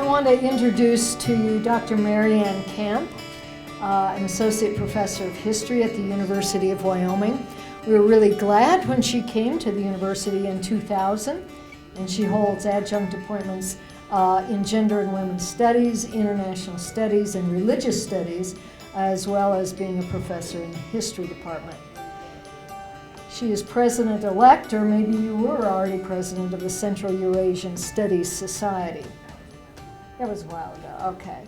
want to introduce to you Dr. Marianne Kamp, an associate professor of history at the University of Wyoming. We were really glad when she came to the university in 2000, and she holds adjunct appointments in gender and women's studies, international studies, and religious studies, as well as being a professor in the history department. She is president-elect, or maybe you were already president, of the Central Eurasian Studies Society. That was a while ago, okay.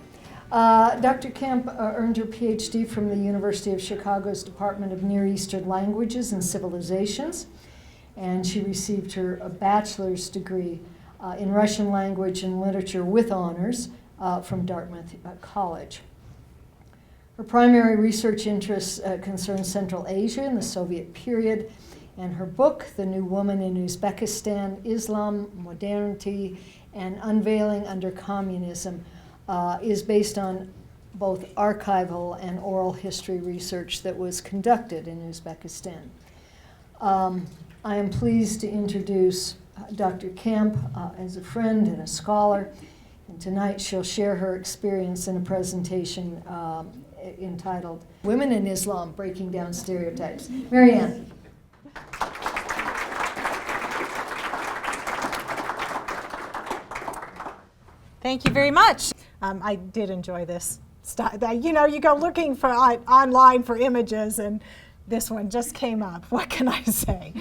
Dr. Kamp earned her PhD from the University of Chicago's Department of Near Eastern Languages and Civilizations, and she received her bachelor's degree in Russian language and literature with honors from Dartmouth College. Her primary research interests concern Central Asia in the Soviet period, and her book, The New Woman in Uzbekistan, Islam, Modernity, and Unveiling Under Communism, is based on both archival and oral history research that was conducted in Uzbekistan. I am pleased to introduce Dr. Kamp as a friend and a scholar, and tonight she'll share her experience in a presentation entitled Women in Islam, Breaking Down Stereotypes. Marianne. Thank you very much. I did enjoy this. You know, you go looking for online for images, and this one just came up. What can I say?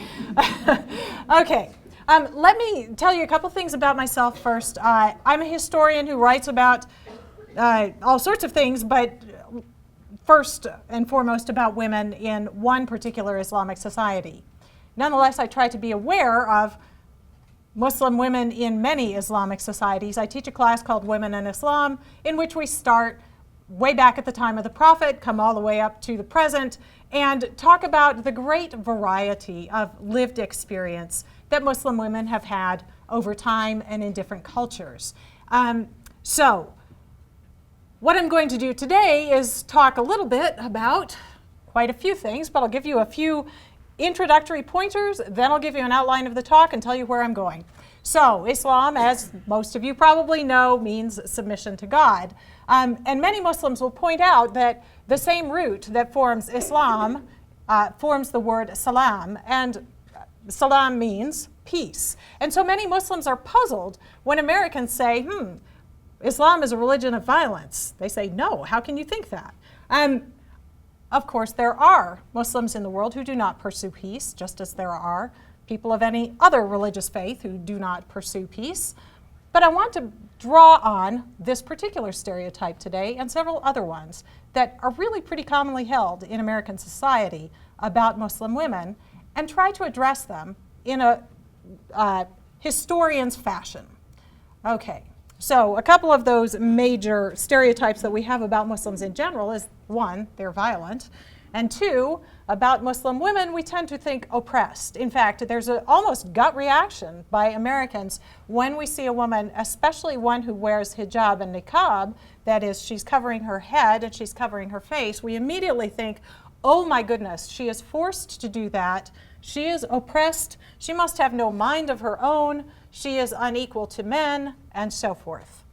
Okay. Let me tell you a couple things about myself first. I'm a historian who writes about all sorts of things, but first and foremost about women in one particular Islamic society. Nonetheless, I try to be aware of Muslim women in many Islamic societies. I teach a class called Women in Islam, in which we start way back at the time of the Prophet, come all the way up to the present, and talk about the great variety of lived experience that Muslim women have had over time and in different cultures. So, what I'm going to do today is talk a little bit about quite a few things, but I'll give you a few introductory pointers, then I'll give you an outline of the talk and tell you where I'm going. So, Islam, as most of you probably know, means submission to God. And many Muslims will point out that the same root that forms Islam forms the word salam, and salam means peace. And so many Muslims are puzzled when Americans say, Islam is a religion of violence. They say, no, how can you think that? Of course, there are Muslims in the world who do not pursue peace, just as there are people of any other religious faith who do not pursue peace. But I want to draw on this particular stereotype today and several other ones that are really pretty commonly held in American society about Muslim women and try to address them in a historian's fashion. Okay. So a couple of those major stereotypes that we have about Muslims in general is, one, they're violent, and two, about Muslim women, we tend to think oppressed. In fact, there's an almost gut reaction by Americans when we see a woman, especially one who wears hijab and niqab, that is, she's covering her head and she's covering her face, we immediately think, oh my goodness, she is forced to do that. She is oppressed. She must have no mind of her own. She is unequal to men, and so forth.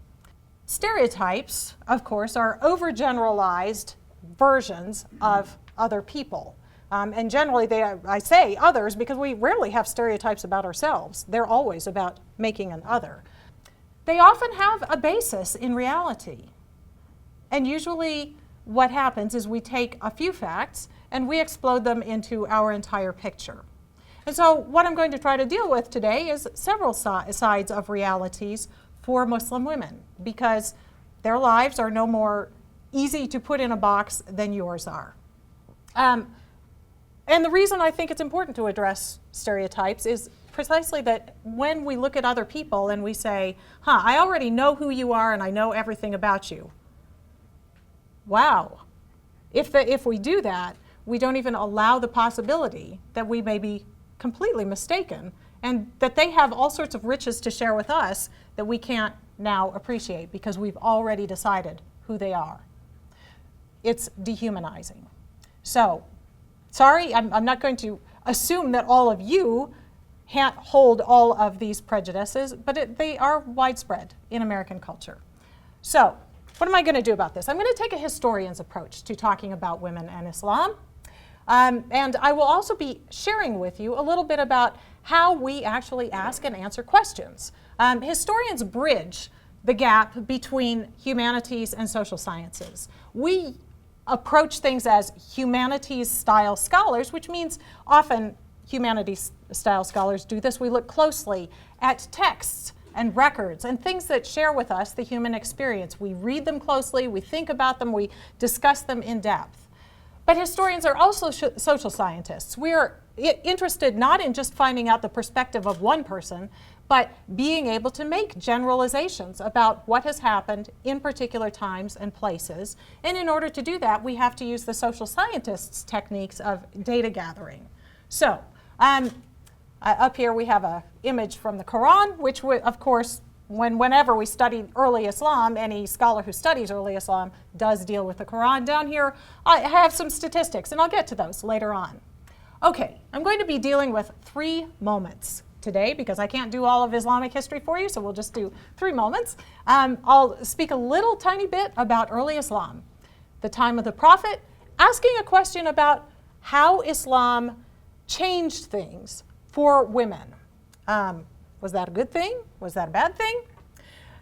Stereotypes, of course, are overgeneralized versions of other people. And generally, I say others because we rarely have stereotypes about ourselves. They're always about making an other. They often have a basis in reality. And usually what happens is we take a few facts and we explode them into our entire picture. And so what I'm going to try to deal with today is several sides of realities for Muslim women, because their lives are no more easy to put in a box than yours are. And the reason I think it's important to address stereotypes is precisely that when we look at other people and we say, I already know who you are and I know everything about you. Wow. If we do that, we don't even allow the possibility that we may be completely mistaken and that they have all sorts of riches to share with us that we can't now appreciate because we've already decided who they are. It's dehumanizing. So, sorry, I'm not going to assume that all of you hold all of these prejudices, but they are widespread in American culture. So what am I going to do about this? I'm going to take a historian's approach to talking about women and Islam. And I will also be sharing with you a little bit about how we actually ask and answer questions. Historians bridge the gap between humanities and social sciences. We approach things as humanities-style scholars, which means often humanities-style scholars do this. We look closely at texts and records and things that share with us the human experience. We read them closely, we think about them, we discuss them in depth. But historians are also social scientists. We are interested not in just finding out the perspective of one person, but being able to make generalizations about what has happened in particular times and places. And in order to do that, we have to use the social scientists' techniques of data gathering. So, up here we have an image from the Quran, which of course, whenever we study early Islam, any scholar who studies early Islam does deal with the Quran. Down here, I have some statistics, and I'll get to those later on. Okay, I'm going to be dealing with 3 moments today because I can't do all of Islamic history for you, so we'll just do 3 moments. I'll speak a little tiny bit about early Islam, the time of the Prophet, asking a question about how Islam changed things for women. Was that a good thing? Was that a bad thing?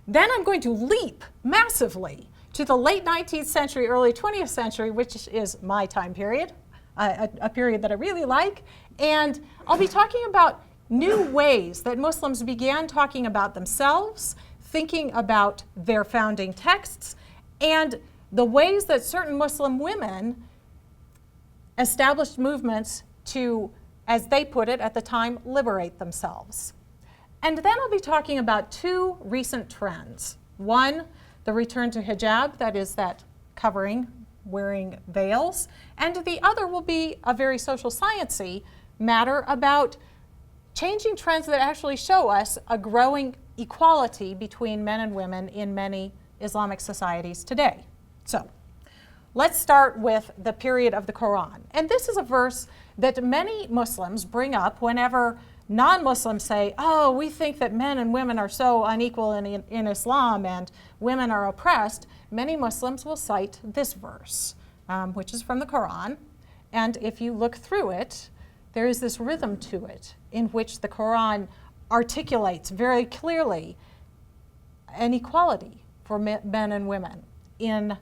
Then I'm going to leap massively to the late 19th century, early 20th century, which is my time period, a period that I really like. And I'll be talking about new ways that Muslims began talking about themselves, thinking about their founding texts, and the ways that certain Muslim women established movements to, as they put it at the time, liberate themselves. And then I'll be talking about 2 recent trends. One, the return to hijab, that is that covering, wearing veils. And the other will be a very social science-y matter about changing trends that actually show us a growing equality between men and women in many Islamic societies today. So let's start with the period of the Quran. And this is a verse that many Muslims bring up whenever non-Muslims say, oh, we think that men and women are so unequal in Islam and women are oppressed. Many Muslims will cite this verse, which is from the Quran. And if you look through it, there is this rhythm to it in which the Quran articulates very clearly an equality for men and women in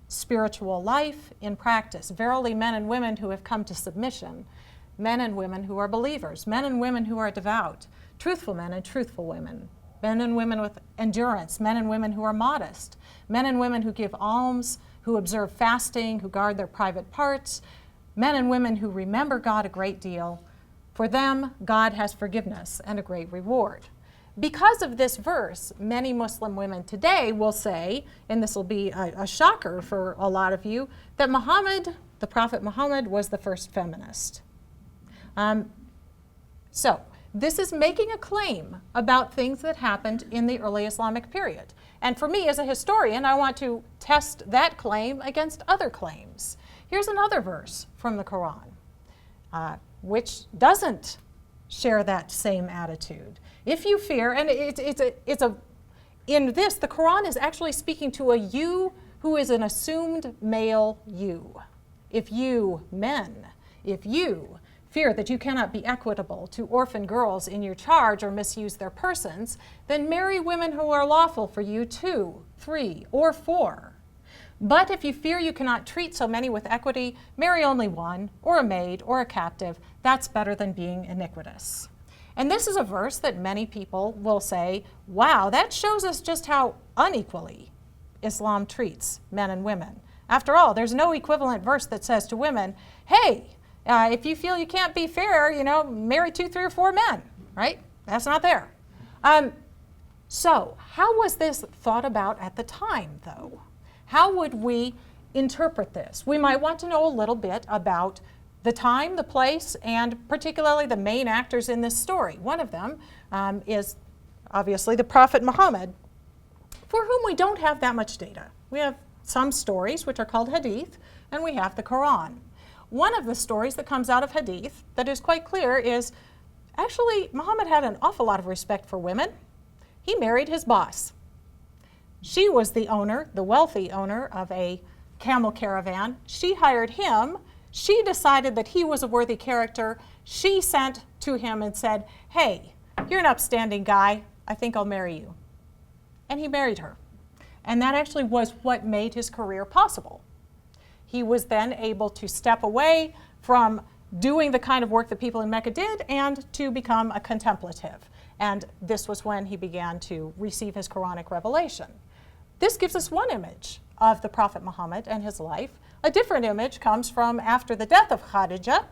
spiritual life, in practice. Verily, men and women who have come to submission, men and women who are believers, men and women who are devout, truthful men and truthful women, men and women with endurance, men and women who are modest, men and women who give alms, who observe fasting, who guard their private parts, men and women who remember God a great deal. For them, God has forgiveness and a great reward. Because of this verse, many Muslim women today will say, and this will be a shocker for a lot of you, that Muhammad, the Prophet Muhammad, was the first feminist. So this is making a claim about things that happened in the early Islamic period. And for me as a historian, I want to test that claim against other claims. Here's another verse from the Quran, which doesn't share that same attitude. If you fear, and in this, the Quran is actually speaking to a you who is an assumed male you. If you, men, if you fear that you cannot be equitable to orphan girls in your charge or misuse their persons, then marry women who are lawful for you 2, 3, or 4. But if you fear you cannot treat so many with equity, marry only one, or a maid, or a captive. That's better than being iniquitous. And this is a verse that many people will say, wow, that shows us just how unequally Islam treats men and women. After all, there's no equivalent verse that says to women, hey, if you feel you can't be fair, marry 2, 3, or 4 men, right? That's not there. So how was this thought about at the time, though? How would we interpret this? We might want to know a little bit about the time, the place, and particularly the main actors in this story. One of them is obviously the Prophet Muhammad, for whom we don't have that much data. We have some stories which are called hadith, and we have the Quran. One of the stories that comes out of hadith that is quite clear is actually Muhammad had an awful lot of respect for women. He married his boss. She was the owner, the wealthy owner of a camel caravan. She hired him. She decided that he was a worthy character. She sent to him and said, hey, you're an upstanding guy. I think I'll marry you. And he married her. And that actually was what made his career possible. He was then able to step away from doing the kind of work that people in Mecca did and to become a contemplative. And this was when he began to receive his Quranic revelation. This gives us one image of the Prophet Muhammad and his life. A different image comes from after the death of Khadija,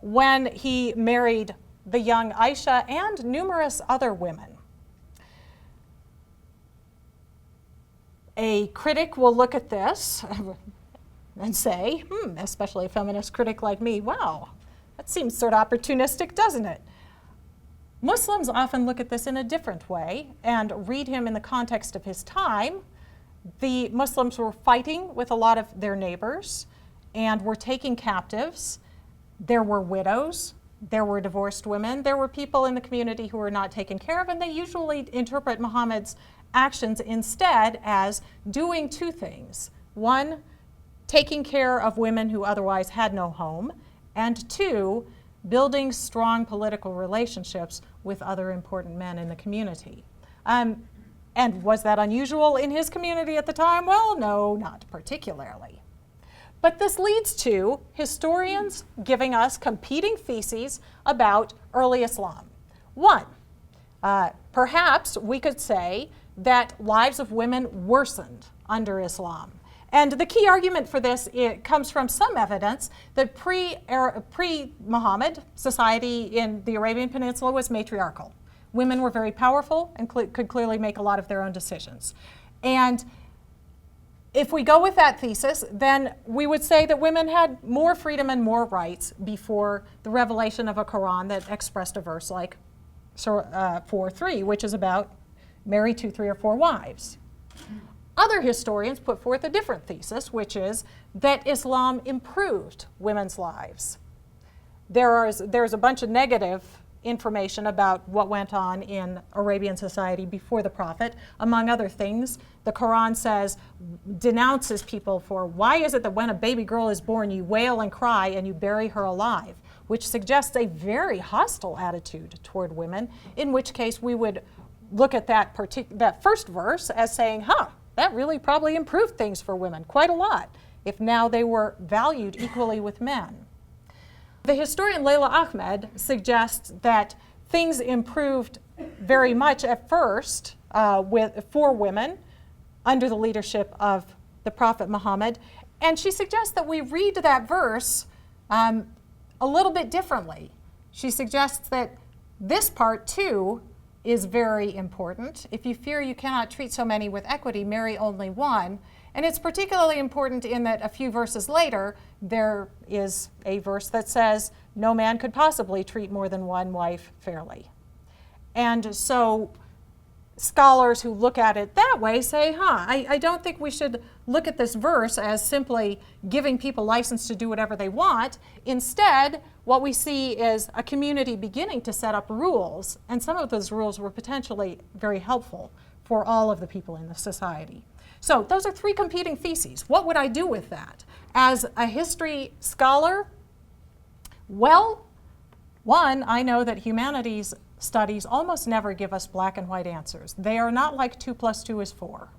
when he married the young Aisha and numerous other women. A critic will look at this and say, especially a feminist critic like me, wow, that seems sort of opportunistic, doesn't it? Muslims often look at this in a different way and read him in the context of his time. The Muslims were fighting with a lot of their neighbors and were taking captives. There were widows, there were divorced women, there were people in the community who were not taken care of, and they usually interpret Muhammad's actions instead as doing two things. One, taking care of women who otherwise had no home, and two, building strong political relationships with other important men in the community. And was that unusual in his community at the time? Well, no, not particularly. But this leads to historians giving us competing theses about early Islam. One, perhaps we could say that lives of women worsened under Islam. And the key argument for this, it comes from some evidence that pre-Muhammad society in the Arabian Peninsula was matriarchal. Women were very powerful and could clearly make a lot of their own decisions. And if we go with that thesis, then we would say that women had more freedom and more rights before the revelation of a Quran that expressed a verse like 4:3, which is about marry 2, 3, or 4 wives. Other historians put forth a different thesis, which is that Islam improved women's lives. There's a bunch of negative information about what went on in Arabian society before the Prophet. Among other things, the Quran denounces people for, why is it that when a baby girl is born you wail and cry and you bury her alive, which suggests a very hostile attitude toward women, in which case we would look at that first verse as saying, that really probably improved things for women quite a lot, if now they were valued equally with men. The historian Layla Ahmed suggests that things improved very much at first for women under the leadership of the Prophet Muhammad, and she suggests that we read that verse a little bit differently. She suggests that this part too is very important. If you fear you cannot treat so many with equity, marry only one. And it's particularly important in that a few verses later, there is a verse that says, no man could possibly treat more than one wife fairly. And so scholars who look at it that way say, I don't think we should look at this verse as simply giving people license to do whatever they want. Instead, what we see is a community beginning to set up rules, and some of those rules were potentially very helpful for all of the people in the society. So those are 3 competing theses. What would I do with that? As a history scholar, well, one, I know that humanities studies almost never give us black and white answers. They are not like 2 + 2 is 4.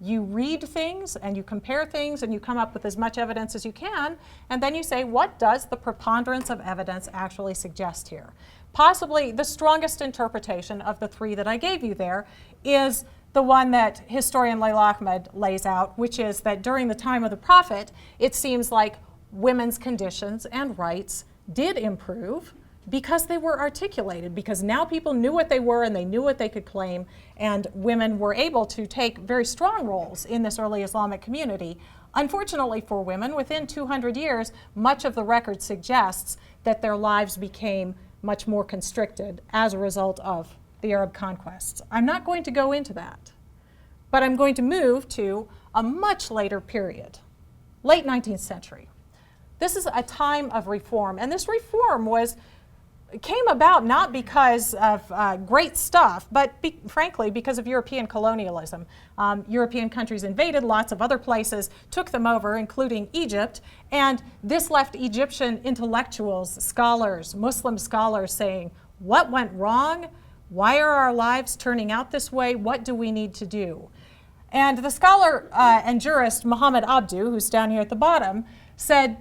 You read things and you compare things and you come up with as much evidence as you can, and then you say, what does the preponderance of evidence actually suggest here? Possibly the strongest interpretation of the 3 that I gave you there is the one that historian Layla Ahmed lays out, which is that during the time of the Prophet, it seems like women's conditions and rights did improve because they were articulated, because now people knew what they were and they knew what they could claim, and women were able to take very strong roles in this early Islamic community. Unfortunately for women, within 200 years, much of the record suggests that their lives became much more constricted as a result of the Arab conquests. I'm not going to go into that, but I'm going to move to a much later period, late 19th century. This is a time of reform, and this reform was came about not because of great stuff, but frankly because of European colonialism. European countries invaded lots of other places, took them over, including Egypt, and this left Egyptian intellectuals, scholars, Muslim scholars saying, what went wrong? Why are our lives turning out this way? What do we need to do? And the scholar and jurist Muhammad Abdu, who's down here at the bottom, said,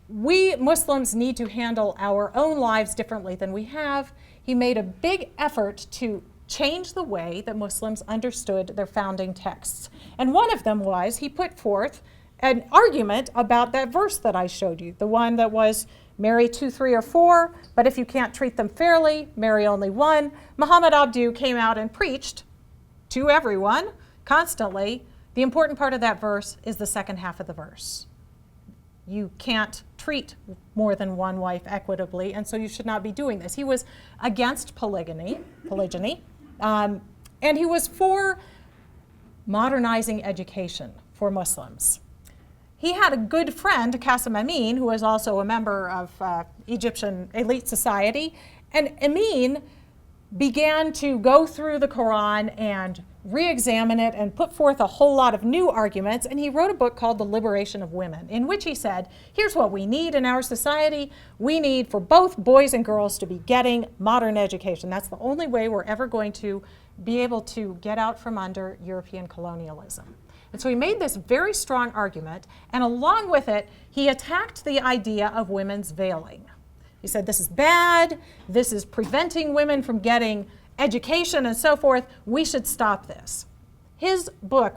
we Muslims need to handle our own lives differently than we have. He made a big effort to change the way that Muslims understood their founding texts. And one of them was, he put forth an argument about that verse that I showed you, the one that was, marry 2, 3, or 4, but if you can't treat them fairly, marry only 1. Muhammad Abdu came out and preached to everyone, constantly, the important part of that verse is the second half of the verse. You can't treat more than one wife equitably, and so you should not be doing this. He was against polygyny, and he was for modernizing education for Muslims. He had a good friend, Qasim Amin, who was also a member of Egyptian elite society, and Amin began to go through the Quran and re-examine it and put forth a whole lot of new arguments, and he wrote a book called The Liberation of Women, in which he said, here's what we need in our society. We need for both boys and girls to be getting modern education. That's the only way we're ever going to be able to get out from under European colonialism. And so he made this very strong argument, and along with it, he attacked the idea of women's veiling. He said, this is bad, this is preventing women from getting education and so forth, we should stop this. His book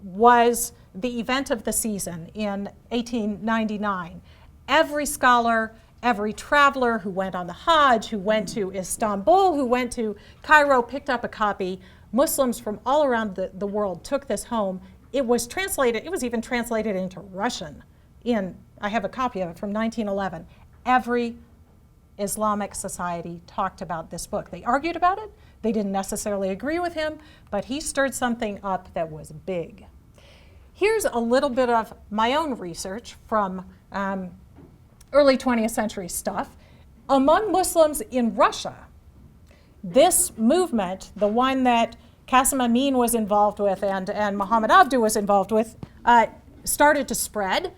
was the event of the season in 1899. Every scholar, every traveler who went on the Hajj, who went to Istanbul, who went to Cairo, picked up a copy. Muslims from all around the world took this home. It was translated, it was even translated into Russian. I have a copy of it from 1911. Every Islamic society talked about this book. They argued about it. They didn't necessarily agree with him, but he stirred something up that was big. Here's a little bit of my own research from early 20th century stuff. Among Muslims in Russia, this movement, the one that Qasim Amin was involved with and Muhammad Abdu was involved with, started to spread.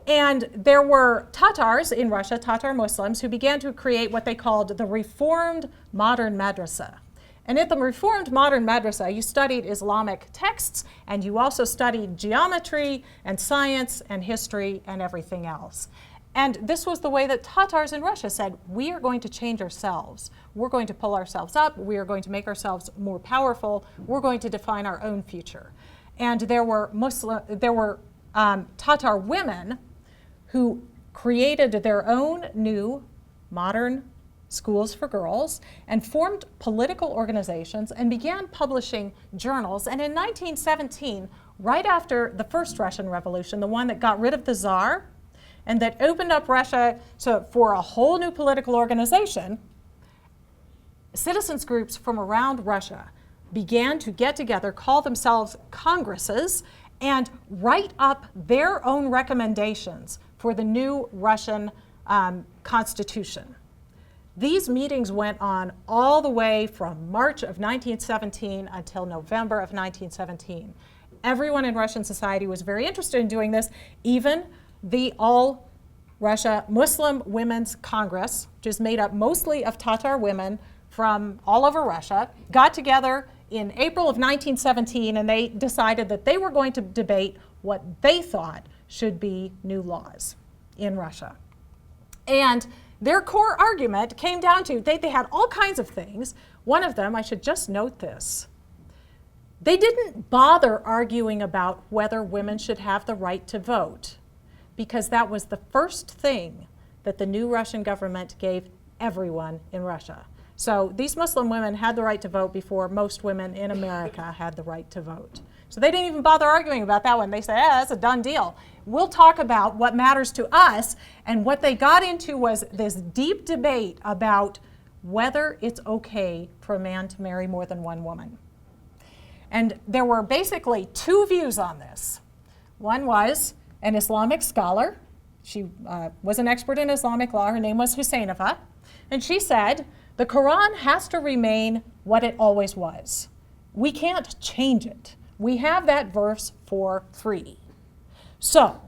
And there were Tatars in Russia, Tatar Muslims, who began to create what they called the Reformed Modern Madrasa. And at the Reformed Modern Madrasa, you studied Islamic texts, and you also studied geometry and science and history and everything else. And this was the way that Tatars in Russia said, we are going to change ourselves. We're going to pull ourselves up. We are going to make ourselves more powerful. We're going to define our own future. And there were Tatar women who created their own new modern schools for girls and formed political organizations and began publishing journals. And in 1917, right after the first Russian Revolution, the one that got rid of the Tsar and that opened up Russia for a whole new political organization, citizens groups from around Russia began to get together, call themselves congresses, and write up their own recommendations for the new Russian constitution. These meetings went on all the way from March of 1917 until November of 1917. Everyone in Russian society was very interested in doing this. Even the All-Russia Muslim Women's Congress, which is made up mostly of Tatar women from all over Russia, got together in April of 1917, and they decided that they were going to debate what they thought should be new laws in Russia. And their core argument came down to, they had all kinds of things. One of them, I should just note this, they didn't bother arguing about whether women should have the right to vote, because that was the first thing that the new Russian government gave everyone in Russia. So these Muslim women had the right to vote before most women in America had the right to vote. So they didn't even bother arguing about that one. They said, that's a done deal. We'll talk about what matters to us. And what they got into was this deep debate about whether it's okay for a man to marry more than one woman. And there were basically two views on this. One was an Islamic scholar. She was an expert in Islamic law. Her name was Husseinova, And she said, the Quran has to remain what it always was. We can't change it. We have that verse for free. So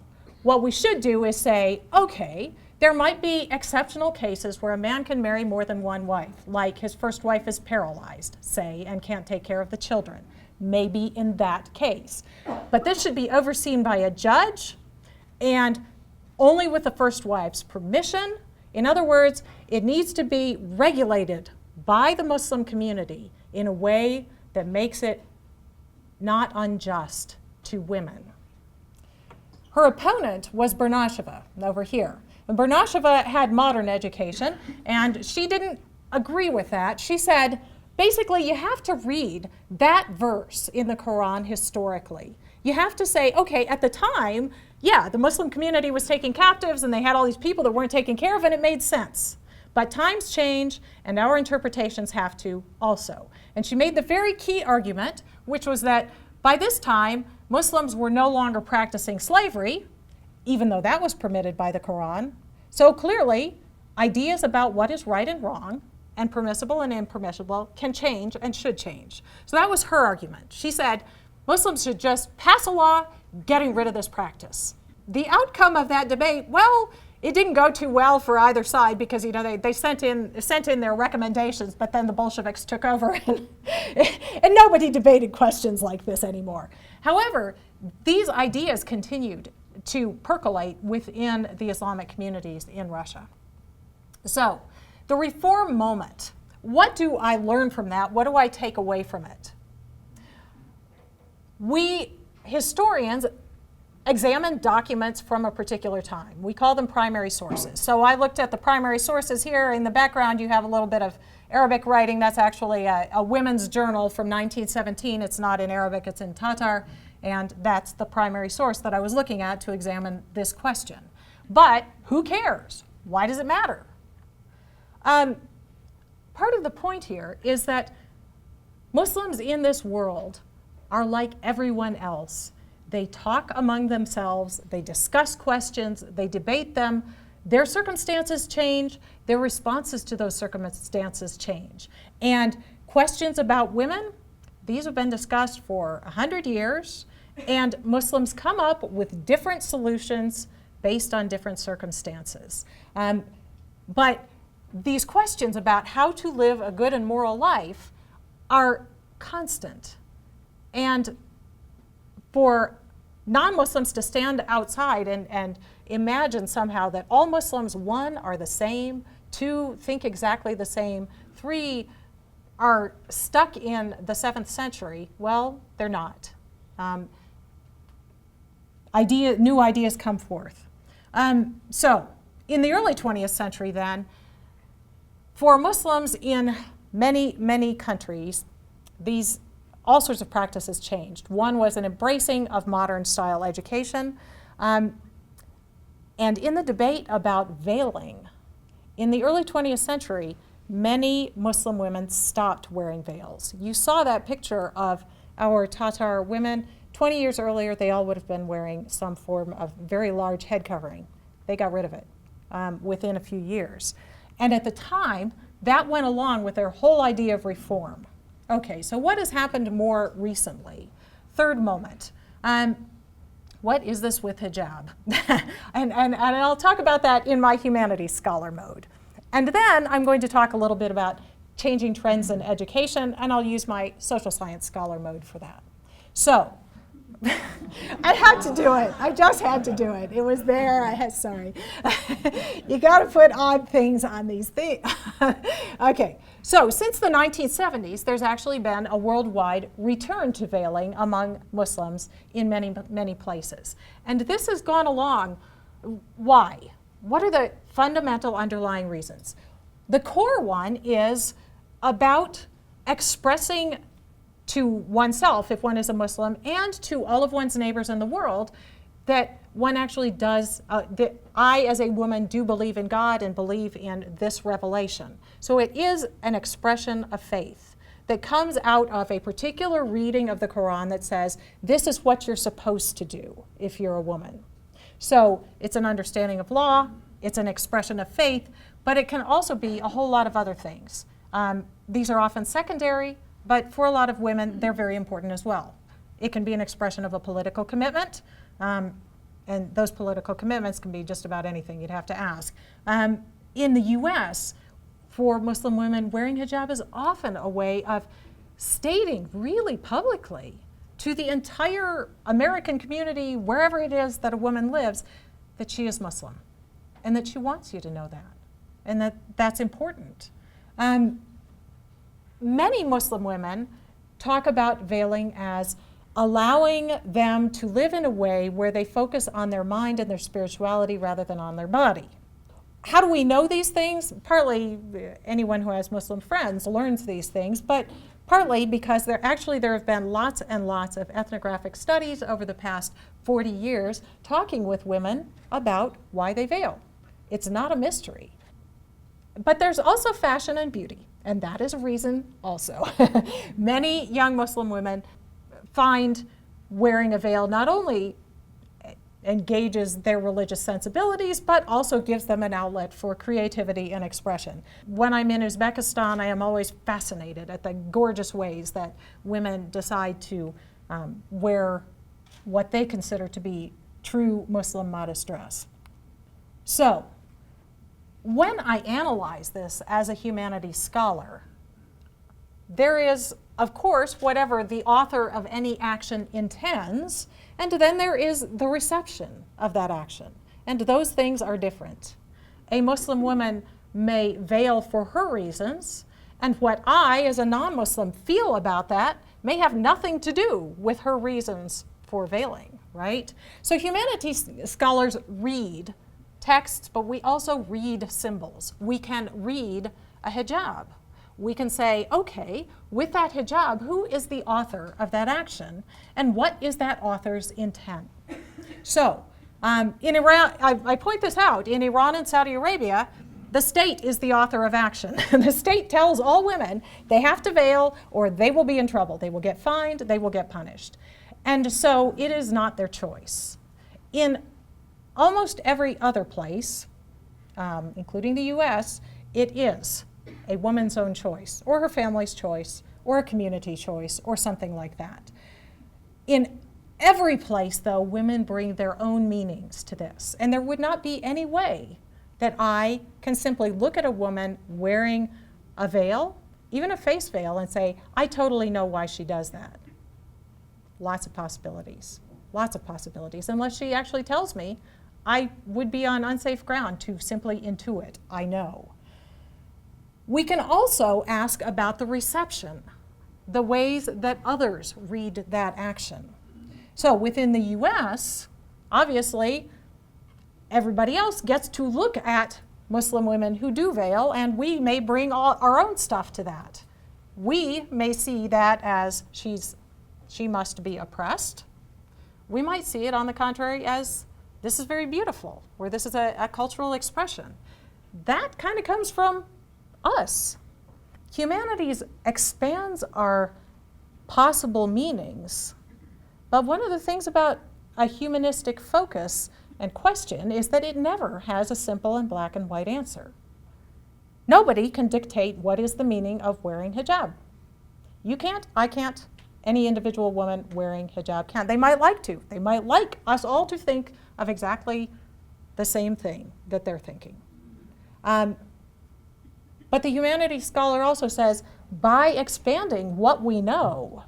what we should do is say, okay, there might be exceptional cases where a man can marry more than one wife, like his first wife is paralyzed, say, and can't take care of the children. Maybe in that case. But this should be overseen by a judge and only with the first wife's permission. In other words, it needs to be regulated by the Muslim community in a way that makes it not unjust to women. Her opponent was Bernasheva over here. And Bernasheva had modern education, and she didn't agree with that. She said, basically, you have to read that verse in the Quran historically. You have to say, okay, at the time, yeah, the Muslim community was taking captives and they had all these people that weren't taken care of, and it made sense. But times change, and our interpretations have to also. And she made the very key argument, which was that by this time, Muslims were no longer practicing slavery, even though that was permitted by the Quran. So clearly, ideas about what is right and wrong and permissible and impermissible can change and should change. So that was her argument. She said Muslims should just pass a law getting rid of this practice. The outcome of that debate, well, it didn't go too well for either side because they sent in their recommendations, but then the Bolsheviks took over and nobody debated questions like this anymore. However, these ideas continued to percolate within the Islamic communities in Russia. So, the reform moment, what do I learn from that? What do I take away from it? We historians examine documents from a particular time. We call them primary sources. So I looked at the primary sources here. In the background, you have a little bit of Arabic writing. That's actually a women's journal from 1917. It's not in Arabic, it's in Tatar. And that's the primary source that I was looking at to examine this question. But who cares? Why does it matter? Part of the point here is that Muslims in this world are like everyone else. They talk among themselves, they discuss questions, they debate them. Their circumstances change, their responses to those circumstances change. And questions about women, these have been discussed for 100 years, and Muslims come up with different solutions based on different circumstances. But these questions about how to live a good and moral life are constant. And for non-Muslims to stand outside and imagine somehow that all Muslims, 1, are the same, 2, think exactly the same, 3, are stuck in the 7th century, well, they're not. New ideas come forth. So, in the early 20th century then, for Muslims in many, many countries, all sorts of practices changed. One was an embracing of modern style education. And in the debate about veiling, in the early 20th century, many Muslim women stopped wearing veils. You saw that picture of our Tatar women. 20 years earlier, they all would have been wearing some form of very large head covering. They got rid of it within a few years. And at the time, that went along with their whole idea of reform. Okay, so what has happened more recently? Third moment. What is this with hijab? and I'll talk about that in my humanities scholar mode. And then I'm going to talk a little bit about changing trends in education, and I'll use my social science scholar mode for that. So, I had to do it. I just had to do it. It was there. Sorry. You got to put odd things on these things. Okay. So since the 1970s, there's actually been a worldwide return to veiling among Muslims in many, many places. And this has gone along. Why? What are the fundamental underlying reasons? The core one is about expressing to oneself, if one is a Muslim, and to all of one's neighbors in the world, that one actually does, that I as a woman do believe in God and believe in this revelation. So it is an expression of faith that comes out of a particular reading of the Quran that says, this is what you're supposed to do if you're a woman. So it's an understanding of law, it's an expression of faith, But it can also be a whole lot of other things. These are often secondary, but for a lot of women, they're very important as well. It can be an expression of a political commitment, and those political commitments can be just about anything you'd have to ask. In the US, for Muslim women, wearing hijab is often a way of stating really publicly to the entire American community, wherever it is that a woman lives, that she is Muslim and that she wants you to know that and that that's important. Many Muslim women talk about veiling as allowing them to live in a way where they focus on their mind and their spirituality rather than on their body. How do we know these things? Partly anyone who has Muslim friends learns these things, but partly because there have been lots and lots of ethnographic studies over the past 40 years talking with women about why they veil. It's not a mystery. But there's also fashion and beauty, and that is a reason also. Many young Muslim women find wearing a veil not only engages their religious sensibilities, but also gives them an outlet for creativity and expression. When I'm in Uzbekistan, I am always fascinated at the gorgeous ways that women decide to wear what they consider to be true Muslim modest dress. So, when I analyze this as a humanities scholar, there is, of course, whatever the author of any action intends, and then there is the reception of that action. And those things are different. A Muslim woman may veil for her reasons, and what I, as a non-Muslim, feel about that may have nothing to do with her reasons for veiling, right? So humanities scholars read texts, but we also read symbols. We can read a hijab. We can say, okay, with that hijab, who is the author of that action, and what is that author's intent? So, in Iran, I point this out, in Iran and Saudi Arabia, the state is the author of action. The state tells all women they have to veil or they will be in trouble. They will get fined, they will get punished. And so it is not their choice. In almost every other place, including the US, it is a woman's own choice, or her family's choice, or a community choice, or something like that. In every place, though, women bring their own meanings to this, and there would not be any way that I can simply look at a woman wearing a veil, even a face veil, and say, I totally know why she does that. Lots of possibilities, unless she actually tells me, I would be on unsafe ground to simply intuit, I know. We can also ask about the reception, the ways that others read that action. So within the US, obviously, everybody else gets to look at Muslim women who do veil, and we may bring our own stuff to that. We may see that as she must be oppressed. We might see it, on the contrary, as this is very beautiful, or this is a cultural expression. That kind of comes from us. Humanities expands our possible meanings, but one of the things about a humanistic focus and question is that it never has a simple and black and white answer. Nobody can dictate what is the meaning of wearing hijab. You can't, I can't, any individual woman wearing hijab can't. They might like to. They might like us all to think of exactly the same thing that they're thinking. But the humanities scholar also says, by expanding what we know,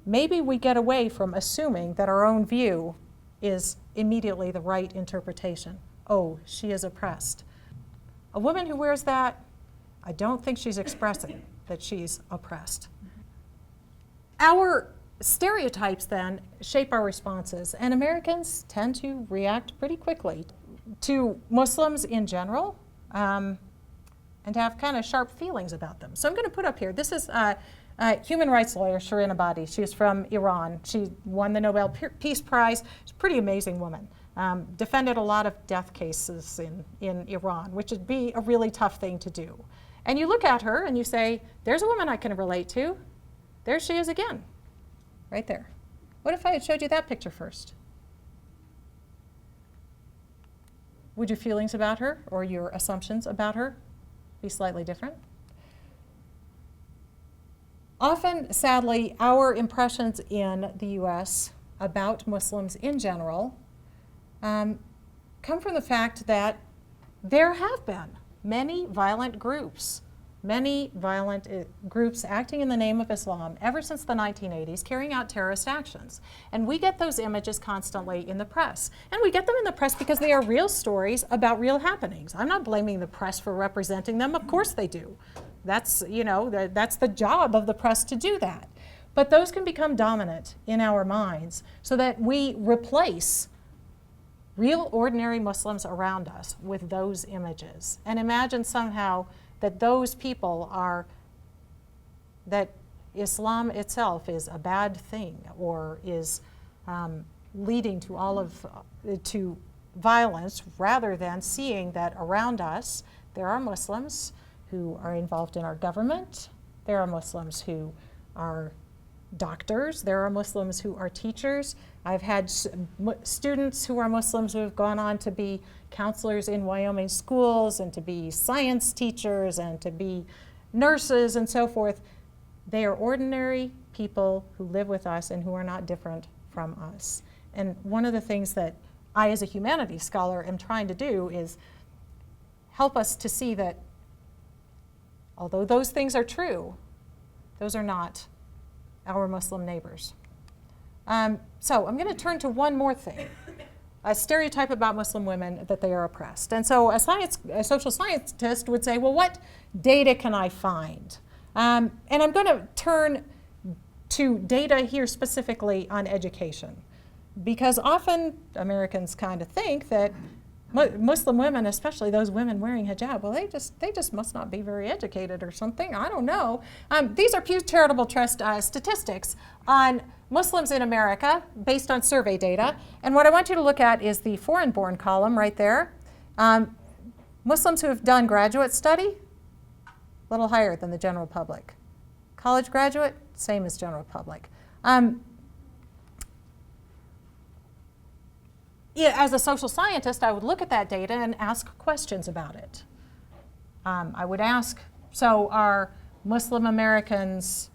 maybe we get away from assuming that our own view is immediately the right interpretation. Oh, she is oppressed. A woman who wears that, I don't think she's expressing that she's oppressed. Our stereotypes then shape our responses, and Americans tend to react pretty quickly to Muslims in general, and have kind of sharp feelings about them. So I'm going to put up here, this is human rights lawyer Shirin Ebadi. She's from Iran. She won the Nobel Peace Prize. She's a pretty amazing woman. Defended a lot of death cases in Iran, which would be a really tough thing to do. And you look at her and you say, there's a woman I can relate to. There she is again, right there. What if I had showed you that picture first? would your feelings about her or your assumptions about her be slightly different? Often, sadly, our impressions in the U.S. about Muslims in general come from the fact that there have been many violent groups acting in the name of Islam ever since the 1980s, carrying out terrorist actions. And we get those images constantly in the press. And we get them in the press because they are real stories about real happenings. I'm not blaming the press for representing them. Of course they do. That's, that's the job of the press to do that. But those can become dominant in our minds so that we replace real ordinary Muslims around us with those images and imagine somehow that those people that Islam itself is a bad thing or is leading to to violence, rather than seeing that around us there are Muslims who are involved in our government, there are Muslims who are doctors, there are Muslims who are teachers. I've had students who are Muslims who have gone on to be counselors in Wyoming schools and to be science teachers and to be nurses and so forth. They are ordinary people who live with us and who are not different from us. And one of the things that I, as a humanities scholar, am trying to do is help us to see that although those things are true, those are not our Muslim neighbors. So I'm going to turn to one more thing, a stereotype about Muslim women, that they are oppressed. And so a social scientist would say, well, what data can I find? And I'm going to turn to data here specifically on education, because often Americans kind of think that Muslim women, especially those women wearing hijab, well, they just must not be very educated or something. I don't know. These are Pew Charitable Trust statistics on Muslims in America based on survey data. And what I want you to look at is the foreign-born column right there. Muslims who have done graduate study, a little higher than the general public. College graduate, same as general public. As a social scientist, I would look at that data and ask questions about it. I would ask, so are Muslim Americans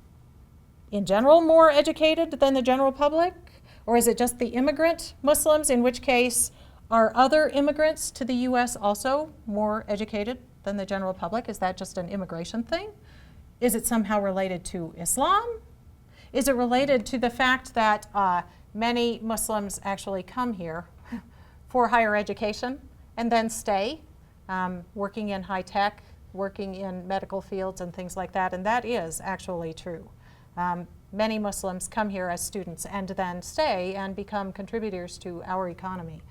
in general more educated than the general public? Or is it just the immigrant Muslims, in which case are other immigrants to the US also more educated than the general public? Is that just an immigration thing? Is it somehow related to Islam? Is it related to the fact that many Muslims actually come here for higher education and then stay, working in high tech, working in medical fields and things like that? And that is actually true. Many Muslims come here as students and then stay and become contributors to our economy.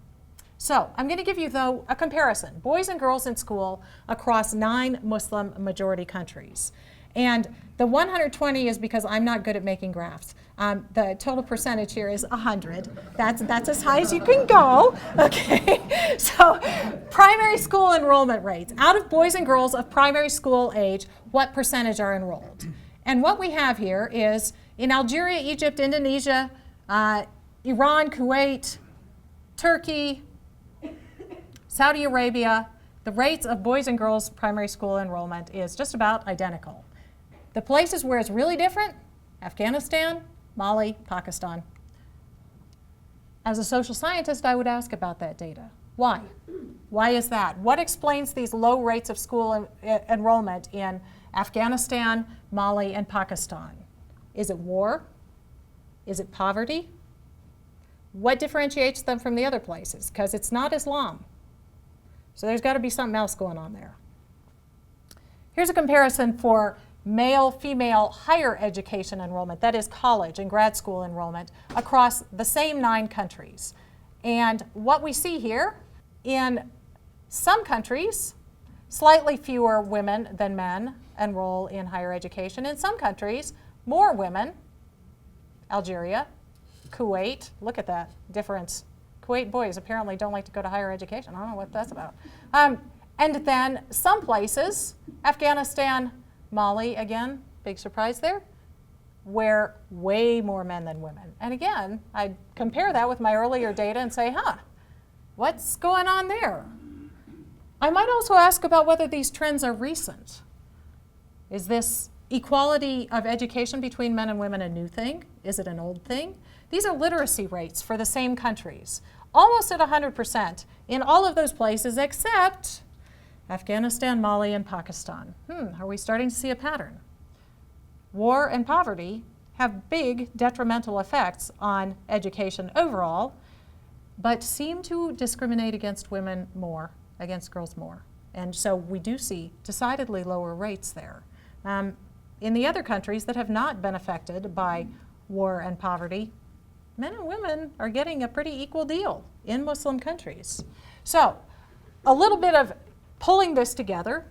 So I'm going to give you, though, a comparison. Boys and girls in school across 9 Muslim majority countries. And the 120 is because I'm not good at making graphs. The total percentage here is 100. That's as high as you can go. Okay. So primary school enrollment rates. Out of boys and girls of primary school age, what percentage are enrolled? And what we have here is in Algeria, Egypt, Indonesia, Iran, Kuwait, Turkey, Saudi Arabia, the rates of boys and girls primary school enrollment is just about identical. The places where it's really different, Afghanistan, Mali, Pakistan. As a social scientist, I would ask about that data. Why? Why is that? What explains these low rates of school enrollment in Afghanistan, Mali, and Pakistan? Is it war? Is it poverty? What differentiates them from the other places? Because it's not Islam. So there's got to be something else going on there. Here's a comparison for male-female higher education enrollment, that is college and grad school enrollment, across the same 9 countries. And what we see here, in some countries, slightly fewer women than men enroll in higher education. In some countries, more women, Algeria, Kuwait, look at that difference. Kuwait boys apparently don't like to go to higher education. I don't know what that's about. And then some places, Afghanistan, Mali, again, big surprise there, where way more men than women. And again, I compare that with my earlier data and say, what's going on there? I might also ask about whether these trends are recent. Is this equality of education between men and women a new thing? Is it an old thing? These are literacy rates for the same countries, almost at 100% in all of those places except Afghanistan, Mali, and Pakistan. Are we starting to see a pattern? War and poverty have big detrimental effects on education overall, but seem to discriminate against women more, against girls more. And so we do see decidedly lower rates there. In the other countries that have not been affected by war and poverty, men and women are getting a pretty equal deal in Muslim countries. So a little bit of pulling this together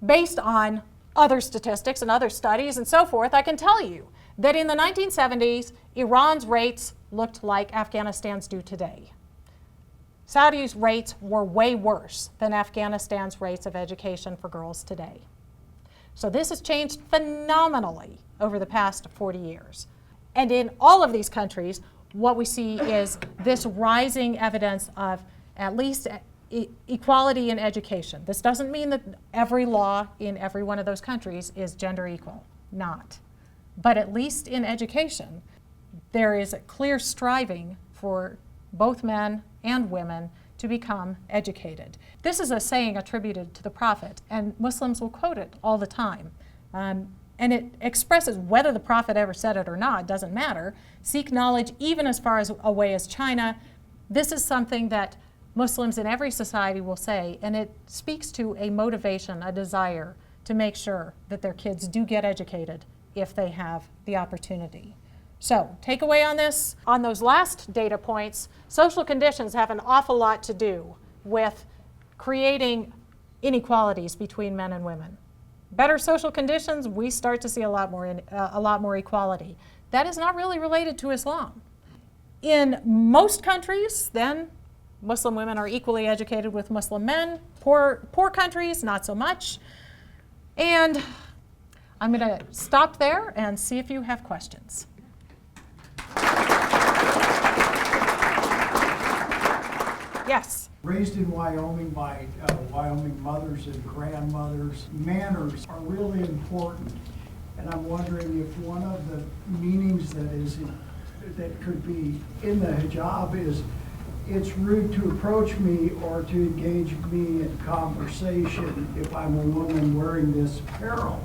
based on other statistics and other studies and so forth, I can tell you that in the 1970s, Iran's rates looked like Afghanistan's do today. Saudi's rates were way worse than Afghanistan's rates of education for girls today. So this has changed phenomenally over the past 40 years. And in all of these countries, what we see is this rising evidence of at least equality in education. This doesn't mean that every law in every one of those countries is gender equal, not. But at least in education, there is a clear striving for both men and women to become educated. This is a saying attributed to the Prophet, and Muslims will quote it all the time. And it expresses whether the Prophet ever said it or not, doesn't matter. Seek knowledge even as far away as China. This is something that Muslims in every society will say, and it speaks to a motivation, a desire to make sure that their kids do get educated if they have the opportunity. So, takeaway on this, on those last data points, social conditions have an awful lot to do with creating inequalities between men and women. Better social conditions, we start to see a lot more equality. That is not really related to Islam. In most countries, then, Muslim women are equally educated with Muslim men. Poor countries, not so much. And I'm going to stop there and see if you have questions. Yes? Raised in Wyoming by Wyoming mothers and grandmothers, manners are really important. And I'm wondering if one of the meanings that could be in the hijab is it's rude to approach me or to engage me in conversation if I'm a woman wearing this apparel.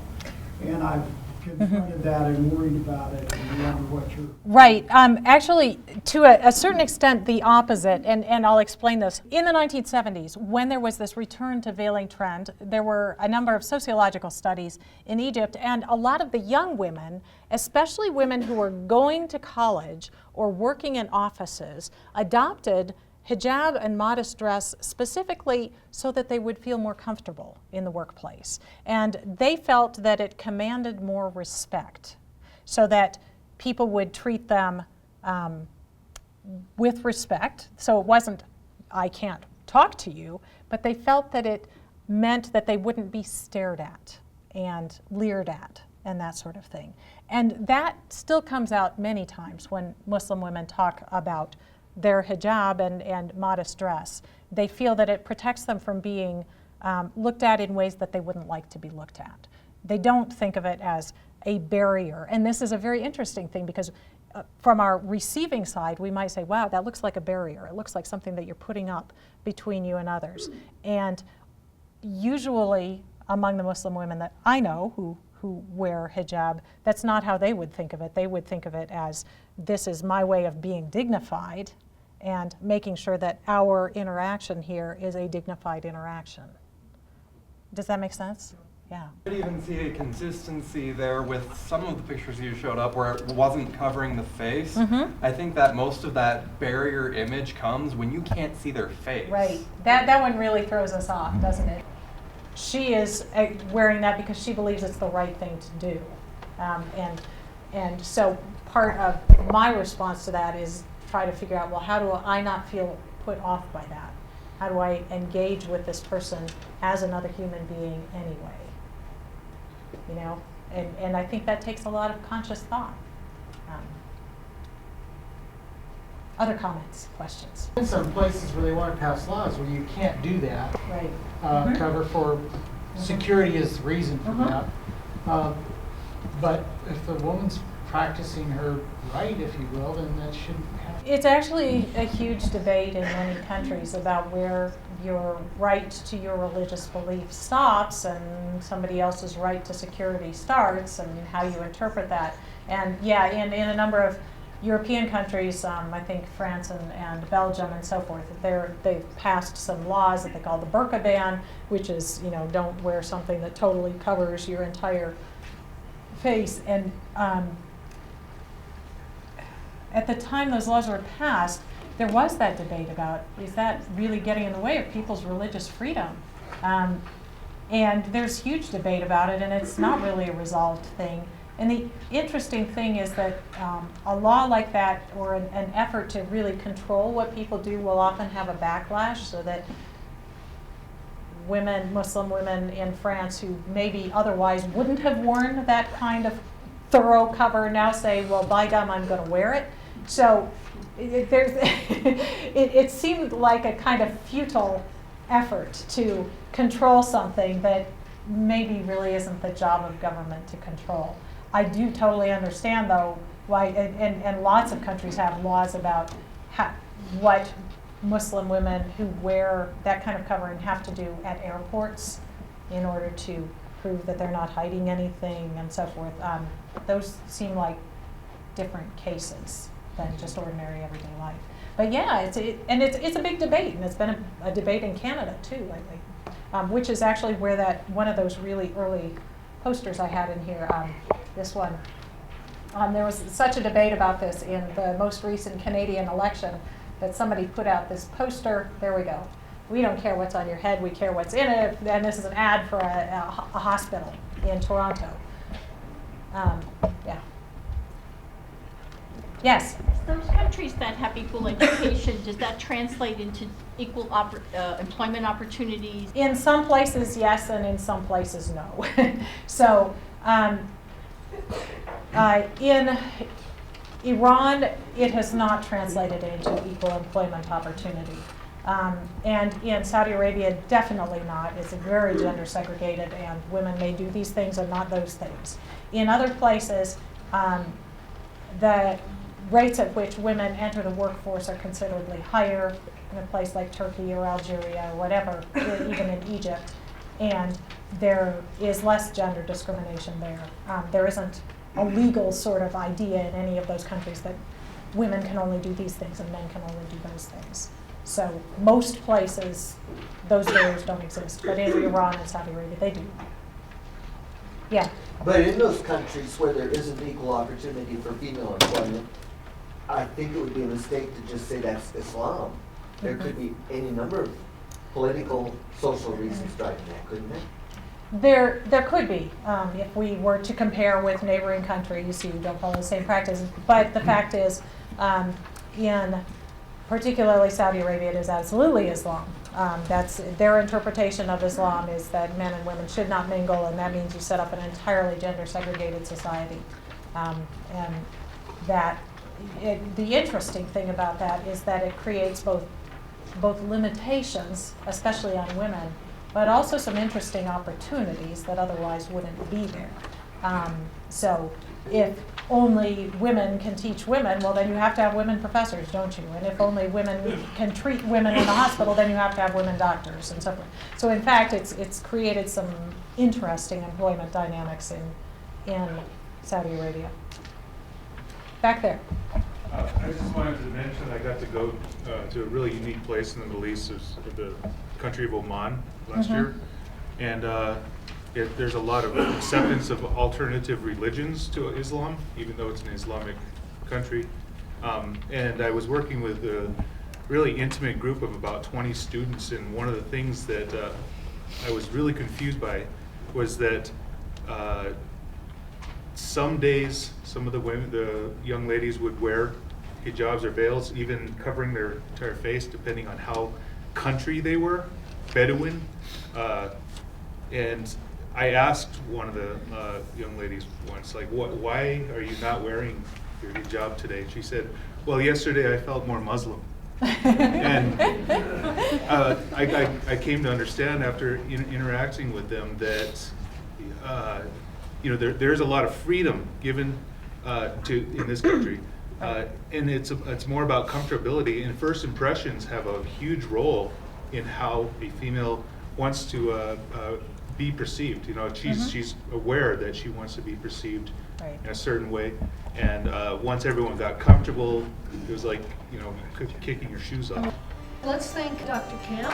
And I've confronted that and worried about it and wonder what you're... Right. Actually, to a certain extent, the opposite, and I'll explain this. In the 1970s, when there was this return to veiling trend, there were a number of sociological studies in Egypt, and a lot of the young women, especially women who were going to college or working in offices, adopted hijab and modest dress specifically so that they would feel more comfortable in the workplace. And they felt that it commanded more respect, so that people would treat them with respect. So it wasn't, I can't talk to you, but they felt that it meant that they wouldn't be stared at and leered at and that sort of thing. And that still comes out many times when Muslim women talk about their hijab and modest dress. They feel that it protects them from being looked at in ways that they wouldn't like to be looked at. They don't think of it as a barrier. And this is a very interesting thing because from our receiving side, we might say, wow, that looks like a barrier. It looks like something that you're putting up between you and others. And usually among the Muslim women that I know who wear hijab, that's not how they would think of it. They would think of it as, this is my way of being dignified and making sure that our interaction here is a dignified interaction. Does that make sense? Yeah. I could even see a consistency there with some of the pictures you showed up where it wasn't covering the face. Mm-hmm. I think that most of that barrier image comes when you can't see their face. Right. That one really throws us off, doesn't it? She is wearing that because she believes it's the right thing to do. And so part of my response to that is try to figure out, well, how do I not feel put off by that? How do I engage with this person as another human being anyway? You know, and I think that takes a lot of conscious thought. Other comments, questions? In some places where they want to pass laws where you can't do that, Right. cover for security is the reason for that. But if the woman's practicing her right, if you will, then that shouldn't happen. It's actually a huge debate in many countries about where your right to your religious belief stops and somebody else's right to security starts, and how you interpret that. And yeah, in a number of European countries, I think France and Belgium and so forth, they've passed some laws that they call the burqa ban, which is, you know, don't wear something that totally covers your entire face. And at the time those laws were passed, there was that debate about, is that really getting in the way of people's religious freedom? And there's huge debate about it, and it's not really a resolved thing. And the interesting thing is that a law like that, or an effort to really control what people do, will often have a backlash, so that women, Muslim women in France who maybe otherwise wouldn't have worn that kind of thorough cover now say, well, by gum, I'm going to wear it. So it seemed like a kind of futile effort to control something that maybe really isn't the job of government to control. I do totally understand, though, why, and lots of countries have laws about what Muslim women who wear that kind of covering have to do at airports in order to prove that they're not hiding anything and so forth. Those seem like different cases than just ordinary everyday life. But yeah, it's a big debate, and it's been a debate in Canada too lately, which is actually where that one of those really early posters I had in here, this one. There was such a debate about this in the most recent Canadian election that somebody put out this poster. There we go. We don't care what's on your head, we care what's in it. And this is an ad for a hospital in Toronto. Yeah. Yes? Those countries that have equal education, does that translate into equal employment opportunities? In some places, yes, and in some places, no. So, in Iran, it has not translated into equal employment opportunity. And in Saudi Arabia, definitely not. It's very gender segregated, and women may do these things and not those things. In other places, the rates at which women enter the workforce are considerably higher, in a place like Turkey or Algeria or whatever, even in Egypt. And there is less gender discrimination there. There isn't a legal sort of idea in any of those countries that women can only do these things and men can only do those things. So most places, those barriers don't exist. But in Iran and Saudi Arabia, they do. Yeah. But in those countries where there isn't equal opportunity for female employment, I think it would be a mistake to just say that's Islam. There could be any number of political, social reasons driving that, couldn't there? There could be, if we were to compare with neighboring countries who don't follow the same practices. But the fact is, in particularly Saudi Arabia, it is absolutely Islam. That's their interpretation of Islam, is that men and women should not mingle, and that means you set up an entirely gender segregated society. And that the interesting thing about that is that it creates both limitations, especially on women, but also some interesting opportunities that otherwise wouldn't be there. So if only women can teach women, well, then you have to have women professors, don't you? And if only women can treat women in the hospital, then you have to have women doctors and so forth. So in fact, it's created some interesting employment dynamics in Saudi Arabia. Back there. I just wanted to mention I got to go to a really unique place in the Middle East, the country of Oman last year, and there's a lot of acceptance of alternative religions to Islam, even though it's an Islamic country. And I was working with a really intimate group of about 20 students, and one of the things that I was really confused by was that some days, some of the young ladies would wear hijabs or veils, even covering their entire face, depending on how country they were, Bedouin. And I asked one of the young ladies once, like, why are you not wearing your job today? She said, well, yesterday I felt more Muslim. And I came to understand after interacting with them that there's a lot of freedom given in this country, and it's more about comfortability. And first impressions have a huge role in how a female wants to be perceived. She's aware that she wants to be perceived in a certain way, and once everyone got comfortable, it was like kicking your shoes off. Let's thank Dr. Kamp.